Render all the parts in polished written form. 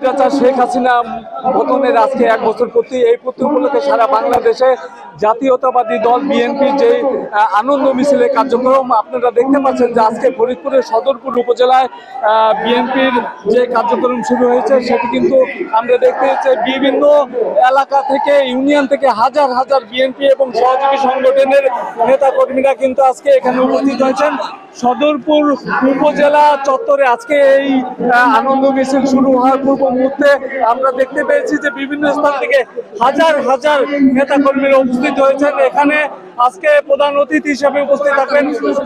স্বৈরাচার শেখ হাসিনা পতনের আজকে 1 বছর পূর্তি। এই পূর্তি উপলক্ষে সারা বাংলাদেশে জাতীয়তাবাদী দল বিএনপির যে আনন্দ মিছিলের কার্যক্রম আপনারা দেখতে পাচ্ছেন যে আজকে ফরিদপুরের সদরপুর উপজেলায় বিএনপির যে কার্যক্রম শুরু হয়েছে সেটি কিন্তু আমরা দেখতে পাচ্ছি বিভিন্ন এলাকা থেকে ইউনিয়ন থেকে হাজার হাজার বিএনপি এবং সহযোগী সংগঠনের নেতা কর্মীরা কিন্তু আজকে এখানে উপস্থিত হয়েছেন। সদরপুর উপজেলা চত্বরে আজকে এই আনন্দ মিছিল শুরু হওয়ার পূর্ব মুহূর্তে আমরা দেখতে পেয়েছি যে বিভিন্ন স্থান থেকে হাজার হাজার নেতা কর্মীরা উপস্থিত হয়েছেন। এখানে আজকে প্রধান অতিথি হিসেবে উপস্থিত থাকবেন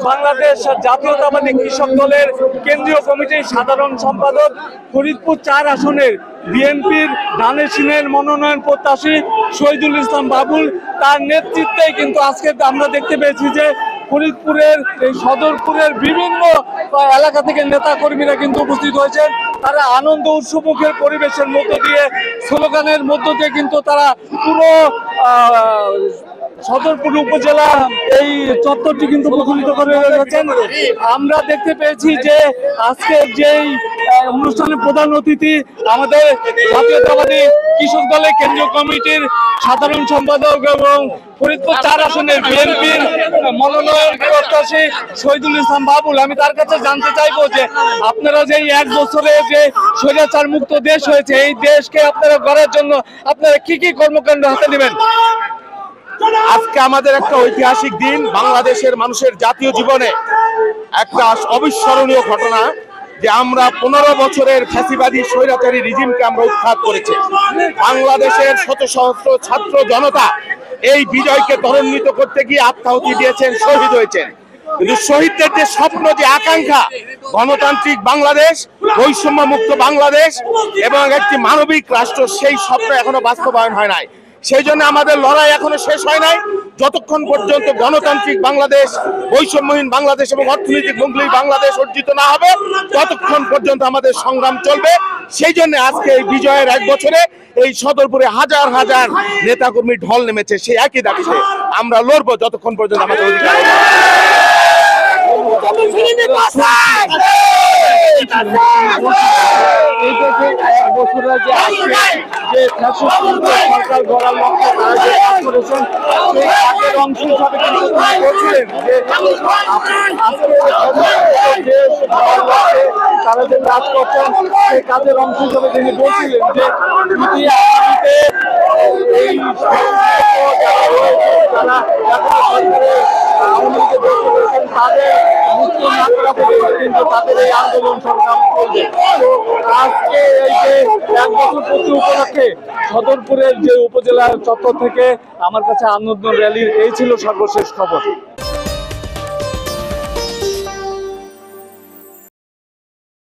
বাংলাদেশ জাতীয়তাবাদী কৃষক দলের কেন্দ্রীয় কমিটির সাধারণ সম্পাদক, ফরিদপুর 4 আসনের বিএনপির ধানের শীষের মনোনয়ন প্রত্যাশী শহীদুল ইসলাম বাবুল। তার নেতৃত্বে কিন্তু আজকে আমরা দেখতে পেয়েছি যে ফরিদপুরের এই সদরপুরের বিভিন্ন এলাকা থেকে নেতা কর্মীরা কিন্তু উপস্থিত হয়েছেন। তারা আনন্দ উৎসবমুখের পরিবেশের মধ্য দিয়ে স্লোগানের মধ্য দিয়ে কিন্তু তারা পুরো সদরপুর উপজেলা এই চত্বরটি কিন্তু মুখরিত করে রেখেছেন। আমরা দেখতে পেয়েছি যে আজকের যেই অনুষ্ঠানের প্রধান অতিথি আমাদের জাতীয়তাবাদী কৃষক দলের কেন্দ্রীয় কমিটির সাধারণ সম্পাদক এবং ফরিদপুর 4 আসনের বিএনপির মনোনয়ন প্রত্যাশী শহীদুল ইসলাম বাবুল। আমি তার কাছে জানতে চাইবো যে আপনারা যে 1 বছরে যে স্বৈরাচার মুক্ত দেশ হয়েছে এই দেশকে আপনারা গড়ার জন্য আপনারা কি কি কর্মকাণ্ড হাতে নেবেন? আজকে আমাদের একটা ঐতিহাসিক দিন, বাংলাদেশের মানুষের জাতীয় জীবনে একটা অবিস্মরণীয় ঘটনা যে আমরা 15 বছরের ফ্যাসিবাদী স্বৈরাচারী রিজিমকে আমরা উৎখাত করেছি। বাংলাদেশের শত সহস্র ছাত্র জনতা এই বিজয়কে ত্বরান্বিত করতে গিয়ে আত্মাহুতি দিয়েছেন, শহীদ হয়েছেন। কিন্তু শহীদদের যে স্বপ্ন, যে আকাঙ্ক্ষা, গণতান্ত্রিক বাংলাদেশ, বৈষম্য মুক্ত বাংলাদেশ এবং একটি মানবিক রাষ্ট্র, সেই স্বপ্ন এখনো বাস্তবায়ন হয় নাই। সেই জন্য আমাদের লড়াই এখনো শেষ হয় নাই। যতক্ষণ পর্যন্ত গণতান্ত্রিক বাংলাদেশ, বৈষম্যহীন বাংলাদেশ এবং অর্থনৈতিক মৌলিক বাংলাদেশ অর্জিত না হবে ততক্ষণ পর্যন্ত আমাদের সংগ্রাম চলবে। সেই জন্য আজকে এই বিজয়ের 1 বছরে এই সদরপুরে হাজার হাজার নেতাকর্মী ঢল নেমেছে। সেই একই দাবিতে আমরা লড়বো যতক্ষণ পর্যন্ত আমাদের অধিকার যে সরকার গড়ার লক্ষ্যে তারা যে কাজ করেছেন সেই কাজের অংশ হিসাবে কিন্তু বলছিলেন যে দেশ তারা যে কাজ করছেন সেই কাজের অংশ হিসাবে তিনি বলছিলেন যে যদি এই তারা তাদের মুক্ত না করা পর্যন্ত কিন্তু তাদের এই আন্দোলন সংগ্রাম চলবে। তো আজকে এই যে 1 বছর পূর্তি উপলক্ষে সদরপুরের যে উপজেলা চত্বর থেকে আমার কাছে আনন্দ র্যালির এই ছিল সর্বশেষ খবর।